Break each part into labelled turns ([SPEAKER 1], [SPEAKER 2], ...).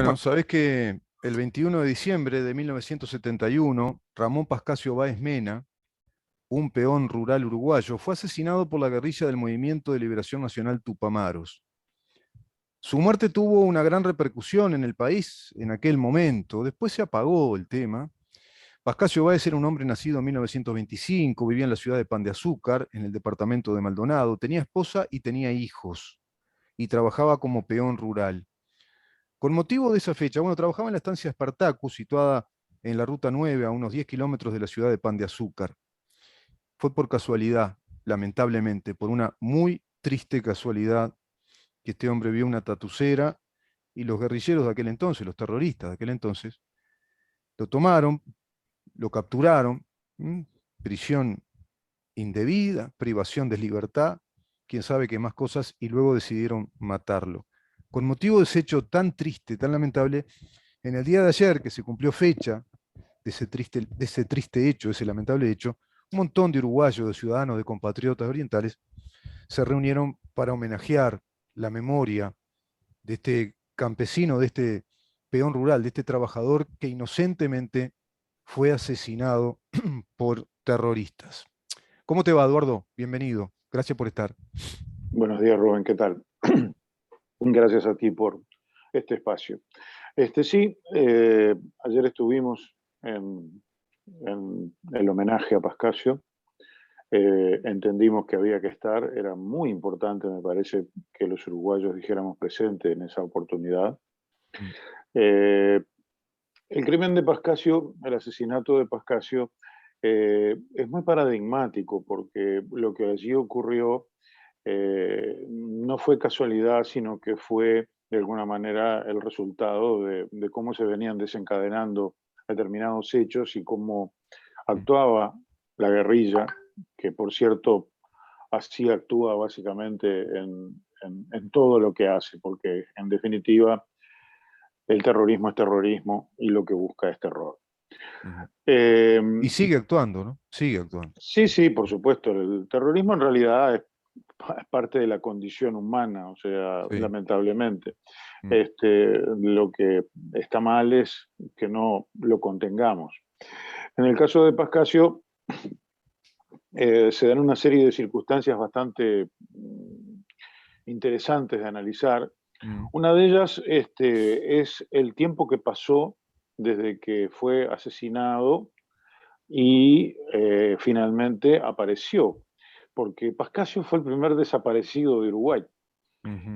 [SPEAKER 1] Bueno, sabés que el 21 de diciembre de 1971, Ramón Pascasio Báez Mena, un peón rural uruguayo, fue asesinado por la guerrilla del Movimiento de Liberación Nacional Tupamaros. Su muerte tuvo una gran repercusión en el país en aquel momento. Después se apagó el tema. Pascasio Báez era un hombre nacido en 1925, vivía en la ciudad de Pan de Azúcar, en el departamento de Maldonado, tenía esposa y tenía hijos, y trabajaba como peón rural. Con motivo de esa fecha, bueno, trabajaba en la estancia Espartacus, situada en la Ruta 9, a unos 10 kilómetros de la ciudad de Pan de Azúcar. Fue por casualidad, lamentablemente, por una muy triste casualidad, que este hombre vio una tatucera y los guerrilleros de aquel entonces, los terroristas de aquel entonces, lo tomaron, lo capturaron, prisión indebida, privación de libertad, quién sabe qué más cosas, y luego decidieron matarlo. Con motivo de ese hecho tan triste, tan lamentable, en el día de ayer, que se cumplió fecha de ese triste hecho, de ese lamentable hecho, un montón de uruguayos, de ciudadanos, de compatriotas orientales, se reunieron para homenajear la memoria de este campesino, de este peón rural, de este trabajador que inocentemente fue asesinado por terroristas. ¿Cómo te va, Eduardo? Bienvenido. Gracias por estar.
[SPEAKER 2] Buenos días, Rubén, ¿qué tal? Gracias a ti por este espacio. Sí, ayer estuvimos en el homenaje a Pascasio. Entendimos que había que estar, era muy importante, me parece, que los uruguayos dijéramos presente en esa oportunidad. Eh, el crimen de Pascasio, el asesinato de Pascasio, es muy paradigmático porque lo que allí ocurrió no fue casualidad, sino que fue de alguna manera el resultado de cómo se venían desencadenando determinados hechos y cómo actuaba la guerrilla, que por cierto así actúa básicamente en todo lo que hace, porque en definitiva el terrorismo es terrorismo y lo que busca es terror. Eh,
[SPEAKER 1] Y sigue actuando, ¿no? Sigue actuando.
[SPEAKER 2] sí, sí, por supuesto, el terrorismo en realidad es parte de la condición humana, o sea,
[SPEAKER 1] Sí.
[SPEAKER 2] lamentablemente. Lo que está mal es que no lo contengamos. En el caso de Pascasio, se dan una serie de circunstancias bastante interesantes de analizar. Una de ellas es el tiempo que pasó desde que fue asesinado y finalmente apareció, porque Pascasio fue el primer desaparecido de Uruguay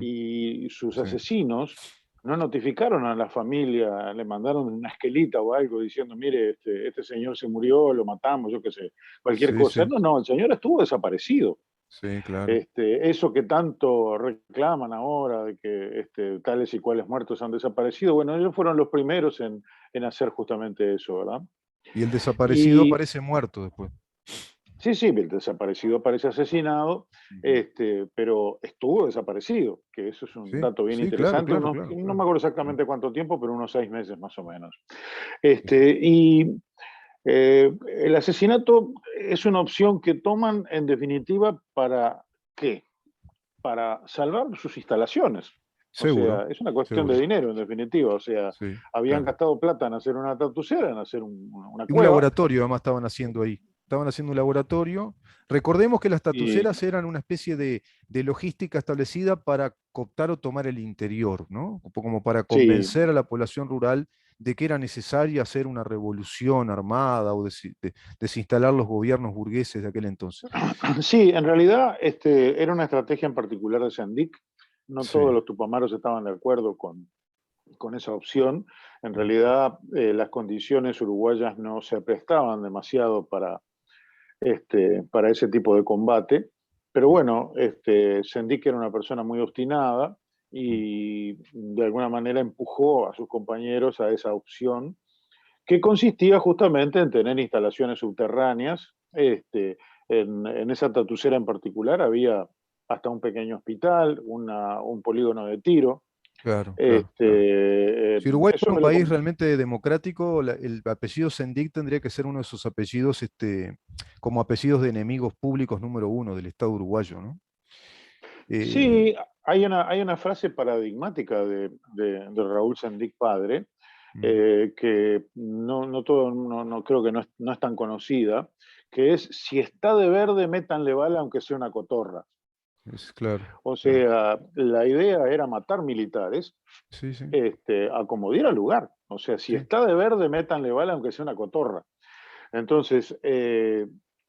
[SPEAKER 2] y sus
[SPEAKER 1] Sí.
[SPEAKER 2] asesinos no notificaron a la familia, le mandaron una esquelita o algo diciendo, mire, este señor se murió, lo matamos, yo qué sé, cualquier
[SPEAKER 1] Sí,
[SPEAKER 2] cosa.
[SPEAKER 1] sí.
[SPEAKER 2] No, no, el señor estuvo desaparecido.
[SPEAKER 1] Sí, claro.
[SPEAKER 2] Eso que tanto reclaman ahora de que tales y cuales muertos han desaparecido, bueno, ellos fueron los primeros en hacer justamente eso, ¿verdad?
[SPEAKER 1] Y el desaparecido
[SPEAKER 2] Y
[SPEAKER 1] aparece muerto después.
[SPEAKER 2] sí, sí, el desaparecido parece asesinado, pero estuvo desaparecido, que eso es un
[SPEAKER 1] Sí,
[SPEAKER 2] dato bien
[SPEAKER 1] sí, claro,
[SPEAKER 2] interesante,
[SPEAKER 1] claro, claro,
[SPEAKER 2] no me
[SPEAKER 1] claro.
[SPEAKER 2] acuerdo exactamente cuánto tiempo, pero unos 6 meses más o menos. Y el asesinato es una opción que toman en definitiva para ¿qué? Para salvar sus instalaciones. O
[SPEAKER 1] Seguro,
[SPEAKER 2] sea, es una cuestión de
[SPEAKER 1] seguro.
[SPEAKER 2] dinero en definitiva. O sea,
[SPEAKER 1] Sí,
[SPEAKER 2] habían
[SPEAKER 1] claro.
[SPEAKER 2] gastado plata en hacer una tatucera, en hacer una
[SPEAKER 1] Y un
[SPEAKER 2] cueva.
[SPEAKER 1] laboratorio además estaban haciendo ahí. Estaban haciendo un laboratorio. Recordemos que las
[SPEAKER 2] Y
[SPEAKER 1] tatuceras eran una especie de logística establecida para cooptar o tomar el interior, ¿no? Como para
[SPEAKER 2] sí,
[SPEAKER 1] convencer a la población rural de que era necesario hacer una revolución armada o desinstalar los gobiernos burgueses de aquel entonces.
[SPEAKER 2] sí, en realidad era una estrategia en particular de Sendik. No todos
[SPEAKER 1] Sí.
[SPEAKER 2] los tupamaros estaban de acuerdo con esa opción. En realidad, las condiciones uruguayas no se prestaban demasiado para ese tipo de combate. Pero bueno, Sendik era una persona muy obstinada y de alguna manera empujó a sus compañeros a esa opción, que consistía justamente en tener instalaciones subterráneas. En esa tatucera en particular había hasta un pequeño hospital, un polígono de tiro.
[SPEAKER 1] Claro, claro, claro. Si Uruguay
[SPEAKER 2] Eso
[SPEAKER 1] fuera un
[SPEAKER 2] me lo...
[SPEAKER 1] país realmente democrático, el apellido Sendik tendría que ser uno de esos apellidos, como apellidos de enemigos públicos número uno del Estado uruguayo, ¿no? Eh,
[SPEAKER 2] Sí, hay una frase paradigmática de Raúl Sendic padre,
[SPEAKER 1] Mm,
[SPEAKER 2] que no creo que no es tan conocida, que es: si está de verde, métanle bala aunque sea una cotorra.
[SPEAKER 1] es claro,
[SPEAKER 2] O
[SPEAKER 1] claro.
[SPEAKER 2] sea, la idea era matar militares,
[SPEAKER 1] Sí, sí,
[SPEAKER 2] a como diera lugar. O sea, si
[SPEAKER 1] sí.
[SPEAKER 2] está de verde, métanle bala aunque sea una cotorra. Entonces,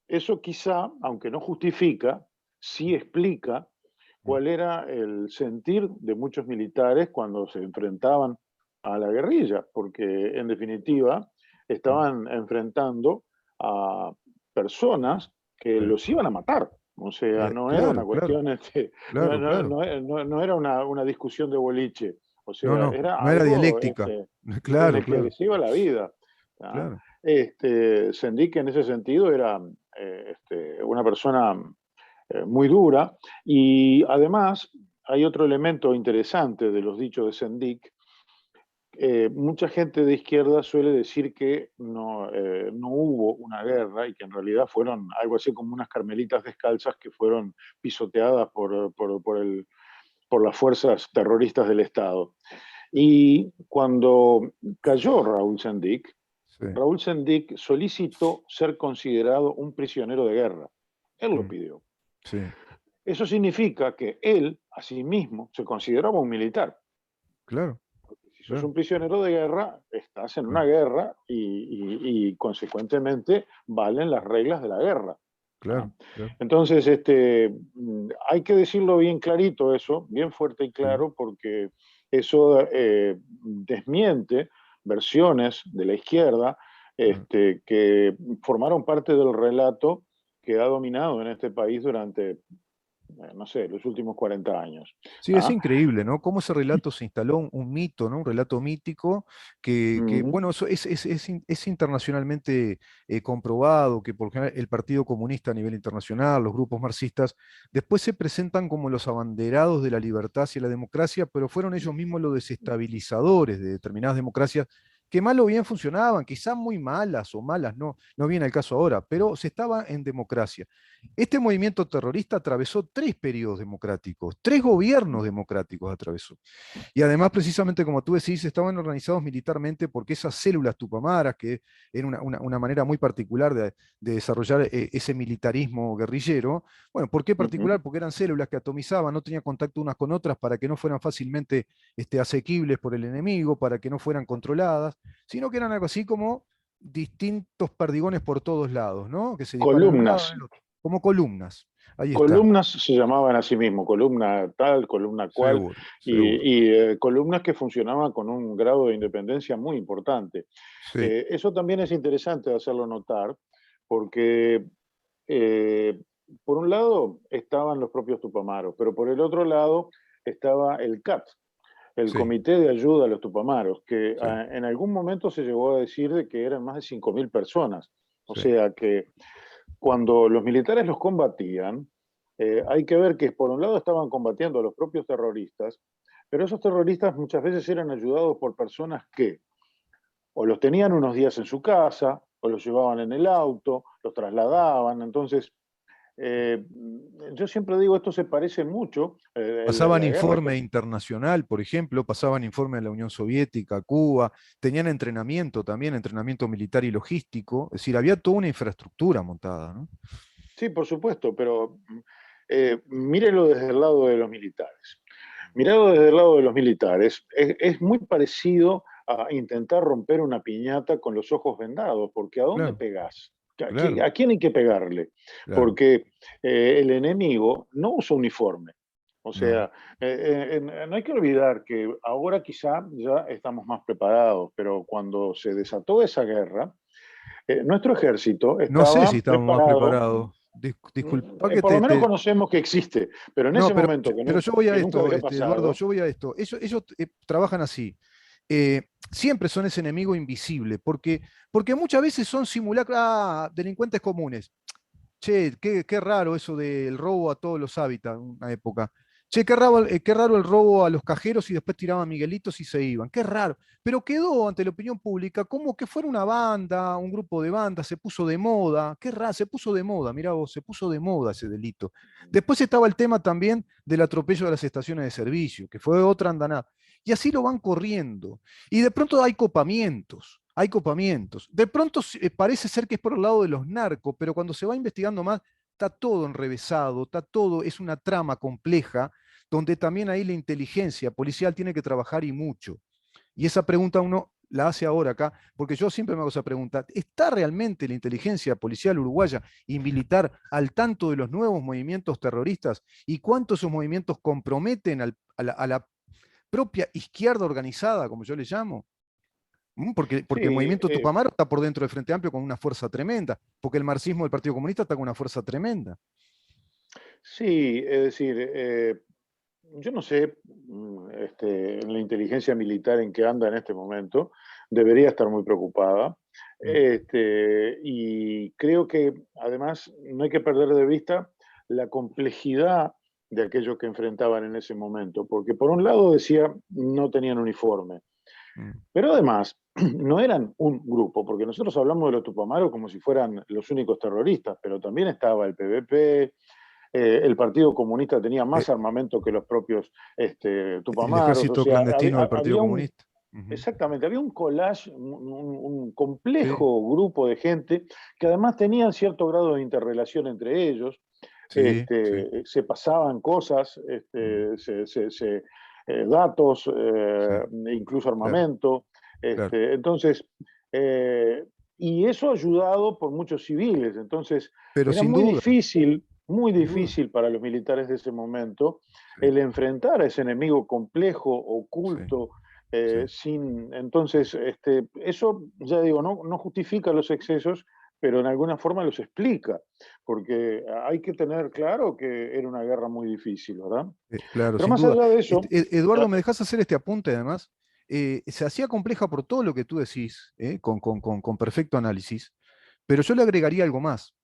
[SPEAKER 2] eso quizá, aunque no justifica, sí explica
[SPEAKER 1] Mm,
[SPEAKER 2] cuál era el sentir de muchos militares cuando se enfrentaban a la guerrilla, porque en definitiva
[SPEAKER 1] mm.
[SPEAKER 2] estaban enfrentando a personas que
[SPEAKER 1] Sí.
[SPEAKER 2] los iban a matar. O sea, no era una
[SPEAKER 1] Claro, claro,
[SPEAKER 2] cuestión,
[SPEAKER 1] claro, claro.
[SPEAKER 2] no era una discusión de boliche. O
[SPEAKER 1] No,
[SPEAKER 2] sea,
[SPEAKER 1] no,
[SPEAKER 2] era
[SPEAKER 1] no era
[SPEAKER 2] algo
[SPEAKER 1] dialéctica.
[SPEAKER 2] en
[SPEAKER 1] Claro,
[SPEAKER 2] el que
[SPEAKER 1] claro,
[SPEAKER 2] les iba la vida. ¿Ah?
[SPEAKER 1] claro.
[SPEAKER 2] Sendik en ese sentido era una persona muy dura, y además hay otro elemento interesante de los dichos de Sendik. Mucha gente de izquierda suele decir que no hubo una guerra y que en realidad fueron algo así como unas carmelitas descalzas que fueron pisoteadas por las fuerzas terroristas del Estado. Y cuando cayó
[SPEAKER 1] Sí,
[SPEAKER 2] Raúl Sendik solicitó ser considerado un prisionero de guerra. Él lo
[SPEAKER 1] mm,
[SPEAKER 2] pidió.
[SPEAKER 1] sí,
[SPEAKER 2] Eso significa que él, a sí mismo, se consideraba un militar.
[SPEAKER 1] claro,
[SPEAKER 2] Si sos
[SPEAKER 1] claro,
[SPEAKER 2] un prisionero de guerra, estás en una
[SPEAKER 1] claro,
[SPEAKER 2] guerra y consecuentemente valen las reglas de la guerra. ¿Ah?
[SPEAKER 1] claro, claro.
[SPEAKER 2] Entonces, hay que decirlo bien clarito eso, bien fuerte y
[SPEAKER 1] Sí,
[SPEAKER 2] claro, porque eso desmiente versiones de la izquierda
[SPEAKER 1] ah.
[SPEAKER 2] que formaron parte del relato que ha dominado en este país durante, no sé, los últimos 40 años.
[SPEAKER 1] Sí, es
[SPEAKER 2] ¿Ah?
[SPEAKER 1] increíble, ¿no? Cómo ese relato se instaló un mito, ¿no? Un relato mítico
[SPEAKER 2] Ujú,
[SPEAKER 1] bueno, eso es internacionalmente comprobado, que por lo general el Partido Comunista a nivel internacional, los grupos marxistas, después se presentan como los abanderados de la libertad hacia la democracia, pero fueron ellos mismos los desestabilizadores de determinadas democracias que mal o bien funcionaban, quizás muy malas o malas, no, no viene al caso ahora, pero se estaba en democracia. Este movimiento terrorista atravesó tres periodos democráticos, tres gobiernos democráticos atravesó. Y además, precisamente como tú decís, estaban organizados militarmente porque esas células tupamaras, que era una manera muy particular de desarrollar ese militarismo guerrillero, bueno, ¿por qué
[SPEAKER 2] ujú.
[SPEAKER 1] particular? Porque eran células que atomizaban, no tenían contacto unas con otras para que no fueran fácilmente asequibles por el enemigo, para que no fueran controladas, sino que eran algo así como distintos perdigones por todos lados, ¿no? Que se disparan en un lado,
[SPEAKER 2] Columnas.
[SPEAKER 1] en el otro, como columnas. Ahí está,
[SPEAKER 2] Columnas se llamaban a sí mismo, columna tal, columna cual,
[SPEAKER 1] seguro, seguro.
[SPEAKER 2] columnas que funcionaban con un grado de independencia muy importante.
[SPEAKER 1] Sí,
[SPEAKER 2] Eso también es interesante hacerlo notar, porque eh, por un lado estaban los propios Tupamaros, pero por el otro lado estaba el CAT, el
[SPEAKER 1] sí,
[SPEAKER 2] Comité de Ayuda a los Tupamaros, que
[SPEAKER 1] sí,
[SPEAKER 2] en algún momento se llegó a decir de que eran más de 5.000 personas. O
[SPEAKER 1] sí.
[SPEAKER 2] sea que cuando los militares los combatían, hay que ver que por un lado estaban combatiendo a los propios terroristas, pero esos terroristas muchas veces eran ayudados por personas que o los tenían unos días en su casa, o los llevaban en el auto, los trasladaban. Entonces, eh, yo siempre digo, esto se parece mucho,
[SPEAKER 1] Pasaban
[SPEAKER 2] la guerra
[SPEAKER 1] informe internacional, por ejemplo, pasaban informe de la Unión Soviética, Cuba, tenían entrenamiento también, entrenamiento militar y logístico, es decir, había toda una infraestructura montada, ¿no?
[SPEAKER 2] Sí, por supuesto, pero mírelo desde el lado de los militares. Mirado desde el lado de los militares, es muy parecido a intentar romper una piñata con los ojos vendados, porque ¿a dónde
[SPEAKER 1] Claro,
[SPEAKER 2] pegás?
[SPEAKER 1] claro,
[SPEAKER 2] A quién hay que pegarle?
[SPEAKER 1] claro,
[SPEAKER 2] Porque el enemigo no usa uniforme. O
[SPEAKER 1] no.
[SPEAKER 2] sea, no hay que olvidar que ahora quizá ya estamos más preparados, pero cuando se desató esa guerra, nuestro ejército
[SPEAKER 1] No sé si
[SPEAKER 2] estaba
[SPEAKER 1] estábamos más
[SPEAKER 2] preparado.
[SPEAKER 1] preparados. Disculpa que
[SPEAKER 2] Por lo menos conocemos que existe, pero en
[SPEAKER 1] No,
[SPEAKER 2] ese momento
[SPEAKER 1] pero yo voy a
[SPEAKER 2] que nunca
[SPEAKER 1] esto,
[SPEAKER 2] había
[SPEAKER 1] Eduardo,
[SPEAKER 2] pasado.
[SPEAKER 1] yo voy a esto. Ellos trabajan así. Siempre son ese enemigo invisible, porque muchas veces son simulacros, delincuentes comunes. Che, qué raro eso del robo a todos los hábitats, una época. Che, qué raro el robo a los cajeros y después tiraban Miguelitos y se iban. Qué raro. Pero quedó ante la opinión pública como que fuera una banda, un grupo de bandas, se puso de moda. Qué raro, se puso de moda, mirá vos, se puso de moda ese delito. Después estaba el tema también del atropello de las estaciones de servicio, que fue otra andanada. Y así lo van corriendo. Y de pronto hay copamientos, hay copamientos. De pronto parece ser que es por el lado de los narcos, pero cuando se va investigando más, está todo enrevesado, está todo, es una trama compleja donde también ahí la inteligencia policial tiene que trabajar y mucho. Y esa pregunta uno la hace ahora acá, porque yo siempre me hago esa pregunta, ¿está realmente la inteligencia policial uruguaya y militar al tanto de los nuevos movimientos terroristas? ¿Y cuántos esos movimientos comprometen a la propia izquierda organizada, como yo le llamo? Porque el
[SPEAKER 2] Sí,
[SPEAKER 1] movimiento Tupamaro está por dentro del Frente Amplio con una fuerza tremenda, porque el marxismo del Partido Comunista está con una fuerza tremenda.
[SPEAKER 2] sí, es decir, yo no sé en la inteligencia militar en que anda en este momento, debería estar muy preocupada.
[SPEAKER 1] Mm,
[SPEAKER 2] Y creo que además no hay que perder de vista la complejidad de aquello que enfrentaban en ese momento, porque por un lado decía no tenían uniforme,
[SPEAKER 1] mm.
[SPEAKER 2] pero además no eran un grupo, porque nosotros hablamos de los Tupamaros como si fueran los únicos terroristas, pero también estaba el PVP, el Partido Comunista tenía
[SPEAKER 1] Eh,
[SPEAKER 2] más armamento que los propios
[SPEAKER 1] el
[SPEAKER 2] Tupamaros, o
[SPEAKER 1] ejército
[SPEAKER 2] sea,
[SPEAKER 1] clandestino del Partido
[SPEAKER 2] había un,
[SPEAKER 1] Comunista. Ujú.
[SPEAKER 2] exactamente, había un collage, un
[SPEAKER 1] Sí,
[SPEAKER 2] complejo grupo de gente que además tenían cierto grado de interrelación entre ellos,
[SPEAKER 1] sí, sí.
[SPEAKER 2] se pasaban cosas,
[SPEAKER 1] Mm,
[SPEAKER 2] datos,
[SPEAKER 1] sí,
[SPEAKER 2] incluso
[SPEAKER 1] claro,
[SPEAKER 2] armamento.
[SPEAKER 1] claro.
[SPEAKER 2] Entonces, eh, y eso ayudado por muchos civiles. Entonces,
[SPEAKER 1] Pero
[SPEAKER 2] era muy
[SPEAKER 1] sin duda.
[SPEAKER 2] difícil para los militares de ese momento
[SPEAKER 1] Sí,
[SPEAKER 2] el enfrentar a ese enemigo complejo,
[SPEAKER 1] sí,
[SPEAKER 2] oculto,
[SPEAKER 1] sí.
[SPEAKER 2] entonces, eso, ya digo, no justifica los excesos, pero en alguna forma los explica, porque hay que tener claro que era una guerra muy difícil, ¿verdad?
[SPEAKER 1] Claro,
[SPEAKER 2] Pero
[SPEAKER 1] sin
[SPEAKER 2] más
[SPEAKER 1] duda.
[SPEAKER 2] allá de eso,
[SPEAKER 1] Eduardo, ¿me dejas hacer este apunte además? Se hacía compleja por todo lo que tú decís, con perfecto análisis, pero yo le agregaría algo más.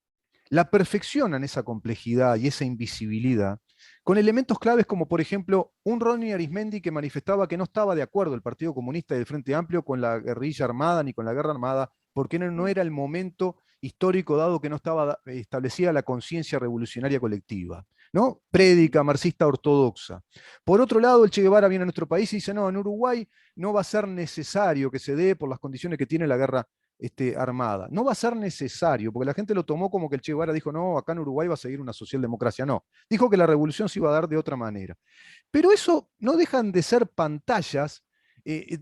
[SPEAKER 1] La perfeccionan esa complejidad y esa invisibilidad con elementos claves como, por ejemplo, un Ronnie Arismendi que manifestaba que no estaba de acuerdo el Partido Comunista y el Frente Amplio con la guerrilla armada ni con la guerra armada, porque no era el momento histórico dado que no estaba establecida la conciencia revolucionaria colectiva. ¿No? Prédica marxista ortodoxa. Por otro lado, el Che Guevara viene a nuestro país y dice, no, en Uruguay no va a ser necesario que se dé por las condiciones que tiene la guerra armada. No va a ser necesario, porque la gente lo tomó como que el Che Guevara dijo, no, acá en Uruguay va a seguir una socialdemocracia. No, dijo que la revolución se iba a dar de otra manera. Pero eso no dejan de ser pantallas,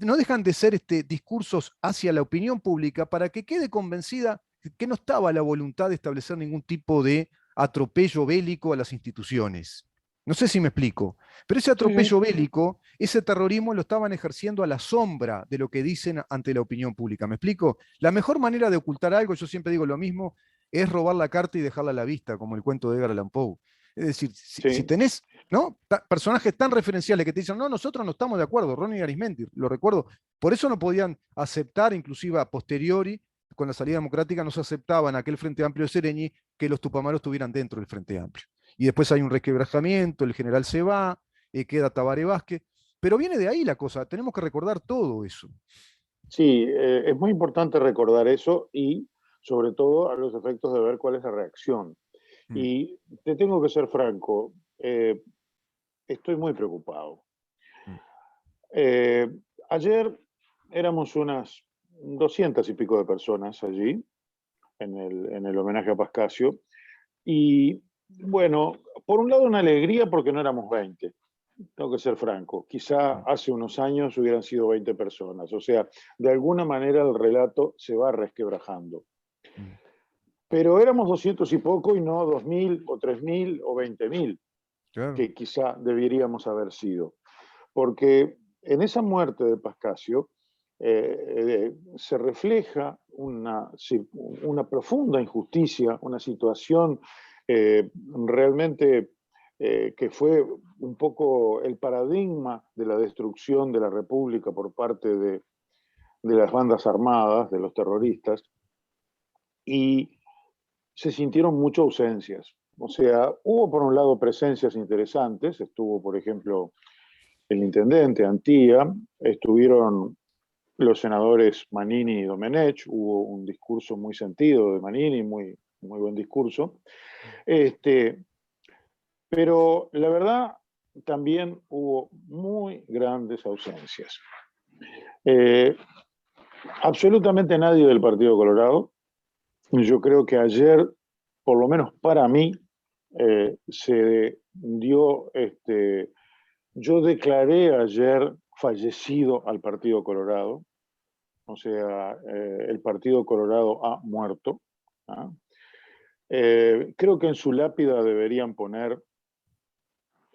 [SPEAKER 1] no dejan de ser discursos hacia la opinión pública para que quede convencida que no estaba la voluntad de establecer ningún tipo de atropello bélico a las instituciones. No sé si me explico, pero ese
[SPEAKER 2] sí, sí.
[SPEAKER 1] atropello bélico, ese terrorismo lo estaban ejerciendo a la sombra de lo que dicen ante la opinión pública. ¿Me explico? La mejor manera de ocultar algo, yo siempre digo lo mismo, es robar la carta y dejarla a la vista, como el cuento de Edgar Allan Poe. Es decir, si
[SPEAKER 2] Sí,
[SPEAKER 1] tenés, ¿no? Personajes tan referenciales que te dicen, no, nosotros no estamos de acuerdo, Ronnie Arismendi, lo recuerdo, por eso no podían aceptar, inclusive a posteriori, con la salida democrática, no se aceptaba en aquel Frente Amplio de Sereñi que los tupamaros estuvieran dentro del Frente Amplio. Y después hay un resquebrajamiento, el general se va, queda Tabaré Vázquez, pero viene de ahí la cosa, tenemos que recordar todo eso.
[SPEAKER 2] sí, es muy importante recordar eso y sobre todo a los efectos de ver cuál es la reacción.
[SPEAKER 1] Mm,
[SPEAKER 2] Y te tengo que ser franco, estoy muy preocupado.
[SPEAKER 1] mm,
[SPEAKER 2] Eh, Ayer éramos unas 200 y pico de personas allí en el homenaje a Pascasio. Y bueno, por un lado una alegría porque no éramos 20, tengo que ser franco. Quizá
[SPEAKER 1] mm,
[SPEAKER 2] hace unos años hubieran sido 20 personas. O sea, de alguna manera el relato se va resquebrajando.
[SPEAKER 1] mm.
[SPEAKER 2] Pero éramos 200 y poco y no 2000 o 3000 o 20.000,
[SPEAKER 1] Claro.
[SPEAKER 2] que quizá deberíamos haber sido. Porque en esa muerte de Pascasio se refleja una profunda injusticia, una situación realmente que fue un poco el paradigma de la destrucción de la República por parte de las bandas armadas, de los terroristas, y se sintieron muchas ausencias. O sea, hubo por un lado presencias interesantes, estuvo, por ejemplo, el intendente Antía, estuvieron los senadores Manini y Domenech, hubo un discurso muy sentido de Manini, muy buen discurso. Este, pero la verdad, también hubo muy grandes ausencias. Eh, Absolutamente nadie del Partido Colorado. Yo creo que ayer, por lo menos para mí, se dio, yo declaré ayer fallecido al Partido Colorado, o sea, el Partido Colorado ha muerto. ¿Ah? Creo que en su lápida deberían poner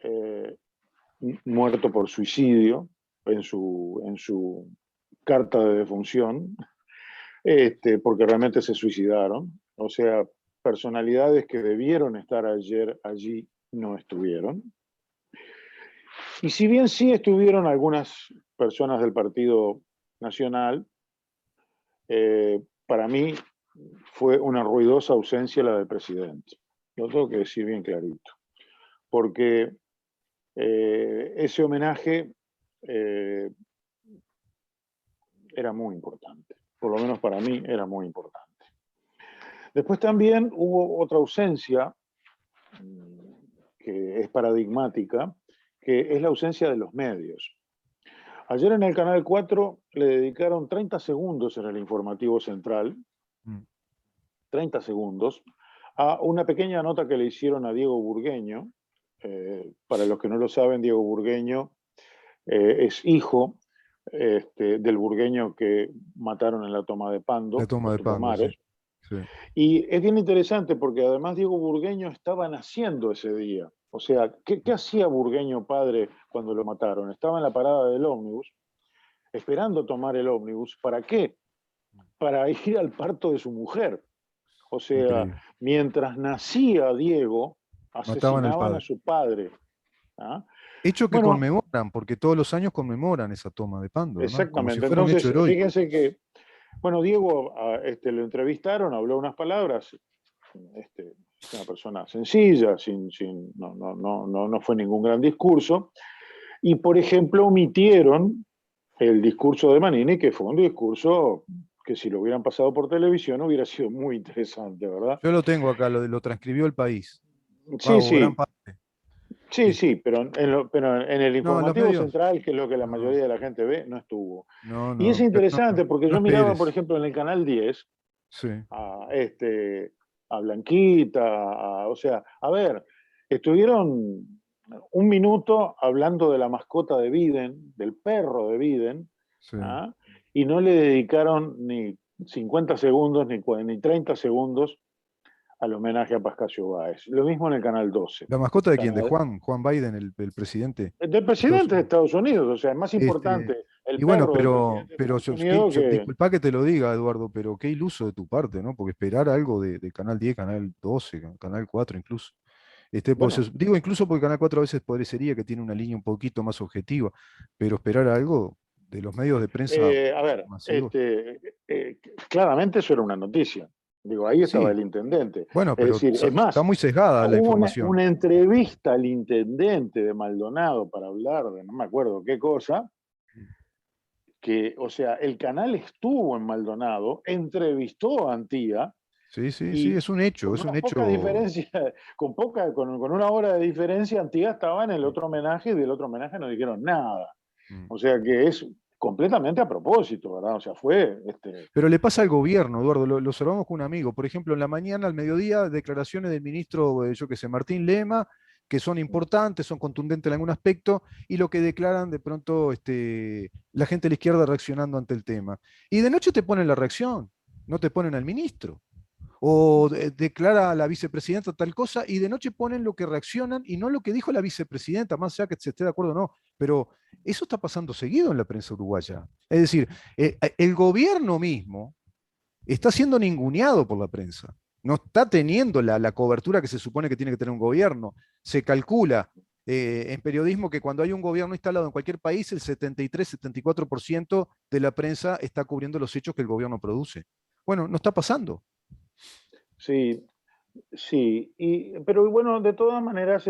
[SPEAKER 2] eh, muerto por suicidio en su carta de defunción, porque realmente se suicidaron. O sea, personalidades que debieron estar ayer allí no estuvieron. Y si bien sí estuvieron algunas personas del Partido Nacional, para mí fue una ruidosa ausencia la del presidente. Lo tengo que decir bien clarito. Porque ese homenaje era muy importante. Por lo menos para mí era muy importante. Después también hubo otra ausencia que es paradigmática, que es la ausencia de los medios. Ayer en el Canal 4 le dedicaron 30 segundos en el informativo central, 30 segundos, a una pequeña nota que le hicieron a Diego Burgueño. Para los que no lo saben, Diego Burgueño es hijo del burgueño que mataron en la toma de
[SPEAKER 1] La
[SPEAKER 2] Pando,
[SPEAKER 1] toma
[SPEAKER 2] en
[SPEAKER 1] de Pando, sí.
[SPEAKER 2] Tupumares.
[SPEAKER 1] Sí.
[SPEAKER 2] Y es bien interesante porque además Diego Burgueño estaba naciendo ese día. O sea, ¿qué hacía Burgueño padre cuando lo mataron? Estaba en la parada del ómnibus, esperando tomar el ómnibus. ¿Para qué? Para ir al parto de su mujer. O sea,
[SPEAKER 1] Increíble.
[SPEAKER 2] mientras nacía Diego,
[SPEAKER 1] Mataban al
[SPEAKER 2] asesinaban a
[SPEAKER 1] padre.
[SPEAKER 2] su padre. ¿Ah?
[SPEAKER 1] Hecho que
[SPEAKER 2] Bueno,
[SPEAKER 1] conmemoran, porque todos los años conmemoran esa toma de Pando, ¿no? Como si
[SPEAKER 2] exactamente.
[SPEAKER 1] fuera un hecho
[SPEAKER 2] Entonces,
[SPEAKER 1] heroico.
[SPEAKER 2] fíjense que, bueno, Diego lo entrevistaron, habló unas palabras, es una persona sencilla, no fue ningún gran discurso. Y, por ejemplo, omitieron el discurso de Manini, que fue un discurso que si lo hubieran pasado por televisión hubiera sido muy interesante, ¿verdad?
[SPEAKER 1] Yo lo tengo acá, lo transcribió el país.
[SPEAKER 2] Sí,
[SPEAKER 1] O gran
[SPEAKER 2] sí,
[SPEAKER 1] parte.
[SPEAKER 2] sí, pero en el
[SPEAKER 1] No, en los
[SPEAKER 2] informativo
[SPEAKER 1] medios.
[SPEAKER 2] central, que es lo que la
[SPEAKER 1] No,
[SPEAKER 2] mayoría de la gente ve, no estuvo. Y es
[SPEAKER 1] pero no,
[SPEAKER 2] interesante porque
[SPEAKER 1] no
[SPEAKER 2] yo miraba, por
[SPEAKER 1] esperes.
[SPEAKER 2] ejemplo, en el canal 10
[SPEAKER 1] Sí,
[SPEAKER 2] a, a Blanquita, o sea, a ver, estuvieron un minuto hablando de la mascota de Biden, del perro de Biden,
[SPEAKER 1] sí.
[SPEAKER 2] ¿ah? Y no le dedicaron ni 50 segundos ni 30 segundos al homenaje a Pascasio Báez. Lo mismo en el canal 12.
[SPEAKER 1] ¿La mascota de quién? ¿De
[SPEAKER 2] Canal,
[SPEAKER 1] Juan Biden, el presidente de
[SPEAKER 2] del
[SPEAKER 1] Estados
[SPEAKER 2] presidente de
[SPEAKER 1] Unidos?
[SPEAKER 2] Estados Unidos, o sea, es más
[SPEAKER 1] Este,
[SPEAKER 2] importante el
[SPEAKER 1] y bueno,
[SPEAKER 2] perro del presidente de
[SPEAKER 1] pero
[SPEAKER 2] Estados Unidos que...
[SPEAKER 1] disculpa que te lo diga, Eduardo, pero qué iluso de tu parte, ¿no? Porque esperar algo de Canal 10, Canal 12, Canal 4 incluso.
[SPEAKER 2] Bueno,
[SPEAKER 1] Digo incluso porque Canal 4 a veces parecería que tiene una línea un poquito más objetiva, pero esperar algo de los medios de prensa
[SPEAKER 2] a ver,
[SPEAKER 1] masivos.
[SPEAKER 2] claramente eso era una noticia. Digo, ahí estaba
[SPEAKER 1] Sí,
[SPEAKER 2] el intendente.
[SPEAKER 1] bueno,
[SPEAKER 2] Es
[SPEAKER 1] pero
[SPEAKER 2] decir, es
[SPEAKER 1] está
[SPEAKER 2] más,
[SPEAKER 1] muy sesgada la
[SPEAKER 2] hubo
[SPEAKER 1] información.
[SPEAKER 2] una entrevista al intendente de Maldonado para hablar de no me acuerdo qué cosa, que, o sea, el canal estuvo en Maldonado, entrevistó a Antía
[SPEAKER 1] Sí, sí, sí,
[SPEAKER 2] y
[SPEAKER 1] es
[SPEAKER 2] con
[SPEAKER 1] un
[SPEAKER 2] unas pocas
[SPEAKER 1] hecho.
[SPEAKER 2] diferencias, con una hora de diferencia, Antía estaba en el otro homenaje y del otro homenaje no dijeron nada.
[SPEAKER 1] Mm.
[SPEAKER 2] O sea que es completamente a propósito, ¿verdad? O sea, fue
[SPEAKER 1] Pero le pasa al gobierno, Eduardo, lo observamos con un amigo. Por ejemplo, en la mañana, al mediodía, declaraciones del ministro, yo qué sé, Martín Lema, que son importantes, son contundentes en algún aspecto, y lo que declaran de pronto la gente de la izquierda reaccionando ante el tema. Y de noche te ponen la reacción, no te ponen al ministro. O declara a la vicepresidenta tal cosa y de noche ponen lo que reaccionan y no lo que dijo la vicepresidenta, más allá que se esté de acuerdo o no. Pero eso está pasando seguido en la prensa uruguaya. Es decir, el gobierno mismo está siendo ninguneado por la prensa. No está teniendo la cobertura que se supone que tiene que tener un gobierno. Se calcula en periodismo que cuando hay un gobierno instalado en cualquier país, el 73-74% de la prensa está cubriendo los hechos que el gobierno produce. Bueno, no está pasando.
[SPEAKER 2] sí, Sí, pero bueno, de todas maneras,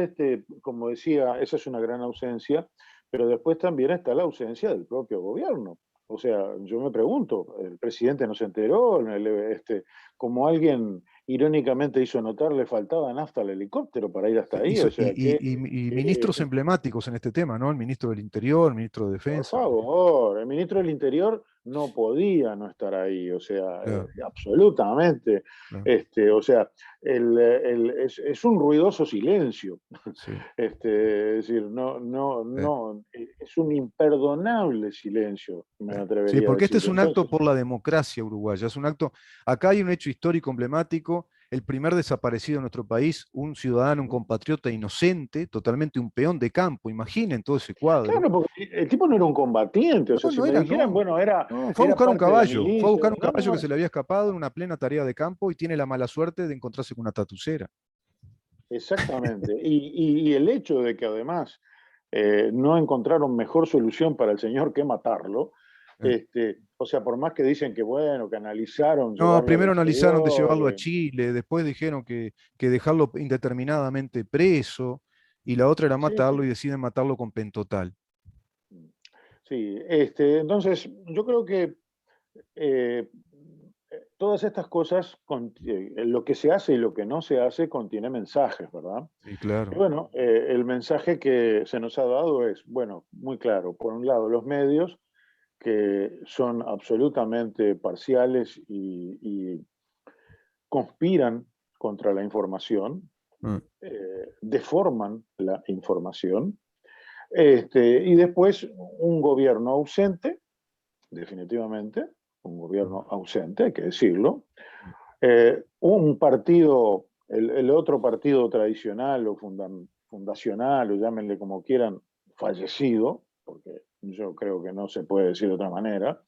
[SPEAKER 2] como decía, esa es una gran ausencia, pero después también está la ausencia del propio gobierno. O sea, yo me pregunto, ¿el presidente no se enteró? Como alguien irónicamente hizo notar, le faltaba nafta al helicóptero para ir hasta
[SPEAKER 1] Sí,
[SPEAKER 2] ahí. O sea,
[SPEAKER 1] y
[SPEAKER 2] que,
[SPEAKER 1] ministros emblemáticos en este tema, ¿no? El ministro del Interior, el ministro de
[SPEAKER 2] por
[SPEAKER 1] Defensa, por ejemplo.
[SPEAKER 2] favor, el ministro del Interior no podía no estar ahí, o sea,
[SPEAKER 1] Claro,
[SPEAKER 2] absolutamente.
[SPEAKER 1] claro,
[SPEAKER 2] O sea, es un ruidoso silencio.
[SPEAKER 1] sí.
[SPEAKER 2] Es decir,
[SPEAKER 1] Sí.
[SPEAKER 2] es un imperdonable silencio, me
[SPEAKER 1] Sí,
[SPEAKER 2] atrevería a
[SPEAKER 1] porque este
[SPEAKER 2] decir.
[SPEAKER 1] es un acto
[SPEAKER 2] Entonces,
[SPEAKER 1] por la democracia uruguaya, es un acto, acá hay un hecho histórico emblemático, el primer desaparecido en nuestro país, un ciudadano, un compatriota inocente, totalmente un peón de campo, imaginen todo ese cuadro.
[SPEAKER 2] claro, porque el tipo no era un combatiente, o sea,
[SPEAKER 1] No,
[SPEAKER 2] si
[SPEAKER 1] no
[SPEAKER 2] me
[SPEAKER 1] era,
[SPEAKER 2] dijeran,
[SPEAKER 1] no.
[SPEAKER 2] bueno,
[SPEAKER 1] No, fue a
[SPEAKER 2] era
[SPEAKER 1] buscar un
[SPEAKER 2] parte de la
[SPEAKER 1] caballo, fue a
[SPEAKER 2] milicia,
[SPEAKER 1] buscar un
[SPEAKER 2] no,
[SPEAKER 1] caballo que
[SPEAKER 2] no,
[SPEAKER 1] se le había escapado en una plena tarea de campo y tiene la mala suerte de encontrarse con una tatucera.
[SPEAKER 2] exactamente. Y el hecho de que además no encontraron mejor solución para el señor que matarlo,
[SPEAKER 1] Eh,
[SPEAKER 2] o sea, por más que dicen que bueno, que analizaron
[SPEAKER 1] No,
[SPEAKER 2] llevarlo al
[SPEAKER 1] primero analizaron de
[SPEAKER 2] exterior,
[SPEAKER 1] llevarlo a Chile, después dijeron que dejarlo indeterminadamente preso, y la otra era
[SPEAKER 2] sí,
[SPEAKER 1] matarlo
[SPEAKER 2] sí.
[SPEAKER 1] y deciden matarlo con pentotal.
[SPEAKER 2] Sí, entonces yo creo que eh, todas estas cosas, lo que se hace y lo que no se hace, contiene mensajes, ¿verdad?
[SPEAKER 1] Sí,
[SPEAKER 2] Y
[SPEAKER 1] claro.
[SPEAKER 2] bueno, el mensaje que se nos ha dado es, bueno, muy claro. Por un lado, los medios, que son absolutamente parciales y conspiran contra la información,
[SPEAKER 1] Mm,
[SPEAKER 2] deforman la información. Y después un gobierno ausente, definitivamente, un gobierno ausente, hay que decirlo.
[SPEAKER 1] mm,
[SPEAKER 2] Un partido, el otro partido tradicional o fundacional, o llámenle como quieran, fallecido, porque yo creo que no se puede decir de otra manera.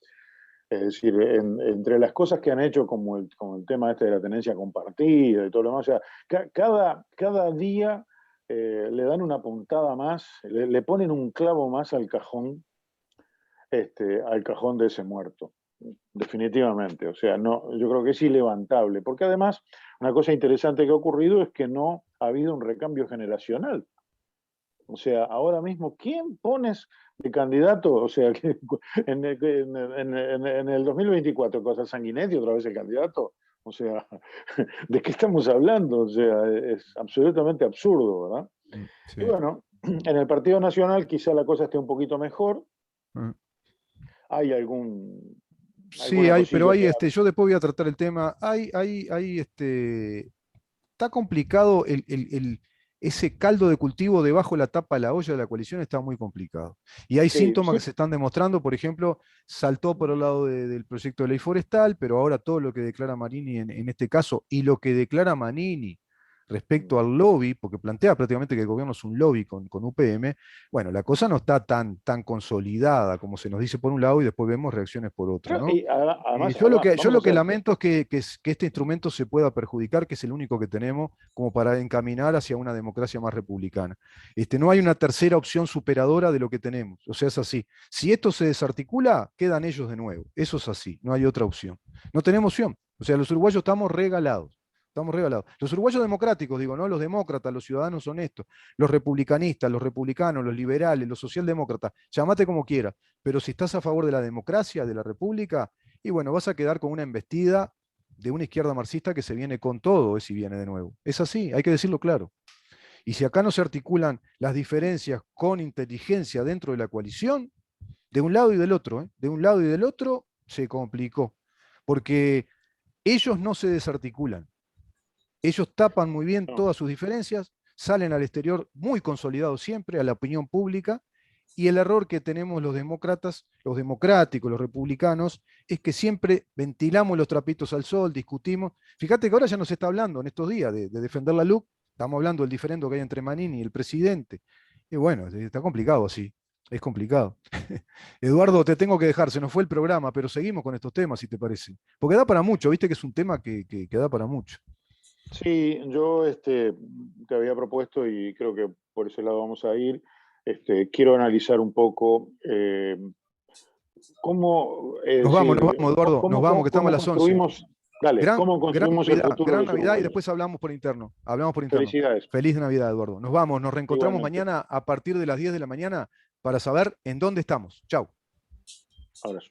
[SPEAKER 2] Es decir, entre las cosas que han hecho, como el tema este de la tenencia compartida y todo lo demás, o sea, cada día le dan una puntada más, le ponen un clavo más al cajón de ese muerto, definitivamente. O sea, no, yo creo que es ilevantable, porque además una cosa interesante que ha ocurrido es que no ha habido un recambio generacional. O sea, ahora mismo, ¿quién pones de candidato? O sea, que en el 2024, cosa Sanguinetti, otra vez el candidato. O sea, ¿de qué estamos hablando? O sea, es absolutamente absurdo, ¿verdad?
[SPEAKER 1] mm,
[SPEAKER 2] Y
[SPEAKER 1] sí.
[SPEAKER 2] bueno, en el Partido Nacional quizá la cosa esté un poquito mejor.
[SPEAKER 1] Mm.
[SPEAKER 2] Hay
[SPEAKER 1] Sí,
[SPEAKER 2] alguna
[SPEAKER 1] hay, pero
[SPEAKER 2] cosilla
[SPEAKER 1] hay,
[SPEAKER 2] que...
[SPEAKER 1] yo después voy a tratar el tema. Está complicado ese caldo de cultivo debajo de la tapa de la olla de la coalición está muy complicado. Y hay
[SPEAKER 2] Sí,
[SPEAKER 1] síntomas
[SPEAKER 2] sí.
[SPEAKER 1] que se están demostrando, por ejemplo, saltó por el lado del proyecto de ley forestal, pero ahora todo lo que declara Manini en este caso y lo que declara Manini respecto al lobby, porque plantea prácticamente que el gobierno es un lobby con UPM, bueno, la cosa no está tan consolidada como se nos dice por un lado y después vemos reacciones por otro,
[SPEAKER 2] Pero,
[SPEAKER 1] ¿no?
[SPEAKER 2] además,
[SPEAKER 1] Yo
[SPEAKER 2] vamos a
[SPEAKER 1] lo que
[SPEAKER 2] hacer...
[SPEAKER 1] lamento es que este instrumento se pueda perjudicar, que es el único que tenemos como para encaminar hacia una democracia más republicana. No hay una tercera opción superadora de lo que tenemos. O sea, es así. Si esto se desarticula, quedan ellos de nuevo. Eso es así. No hay otra opción. No tenemos opción. O sea, los uruguayos estamos regalados. Estamos regalados. Los uruguayos democráticos, digo, ¿no? Los demócratas, los ciudadanos honestos, los republicanistas, los republicanos, los liberales, los socialdemócratas, llamate como quieras. Pero si estás a favor de la democracia, de la república, y bueno, vas a quedar con una embestida de una izquierda marxista que se viene con todo, si viene de nuevo. Es así, hay que decirlo claro. Y si acá no se articulan las diferencias con inteligencia dentro de la coalición, de un lado y del otro, de un lado y del otro, se complicó. Porque ellos no se desarticulan. Ellos tapan muy bien
[SPEAKER 2] No,
[SPEAKER 1] todas sus diferencias, salen al exterior muy consolidados siempre, a la opinión pública, y el error que tenemos los demócratas, los democráticos, los republicanos, es que siempre ventilamos los trapitos al sol, discutimos. Fíjate que ahora ya no se está hablando en estos días de defender la LUC, estamos hablando del diferendo que hay entre Manini y el presidente. Y bueno, está complicado así, es complicado. Eduardo, te tengo que dejar, se nos fue el programa, pero seguimos con estos temas, si te parece. Porque da para mucho, viste que es un tema que da para mucho.
[SPEAKER 2] sí, yo te había propuesto y creo que por ese lado vamos a ir. Quiero analizar un poco cómo, es decir,
[SPEAKER 1] Nos vamos, Eduardo, nos vamos, que estamos a
[SPEAKER 2] cómo
[SPEAKER 1] las 11.
[SPEAKER 2] construimos. Dale, ¿cómo construimos el futuro
[SPEAKER 1] gran
[SPEAKER 2] de los
[SPEAKER 1] Navidad y
[SPEAKER 2] uruguayos?
[SPEAKER 1] después hablamos por interno. Hablamos por interno.
[SPEAKER 2] Felicidades.
[SPEAKER 1] Feliz Navidad, Eduardo. Nos vamos, nos reencontramos
[SPEAKER 2] Igualmente.
[SPEAKER 1] mañana a partir de las 10 de la mañana para saber en dónde estamos. Chau.
[SPEAKER 2] Abrazo.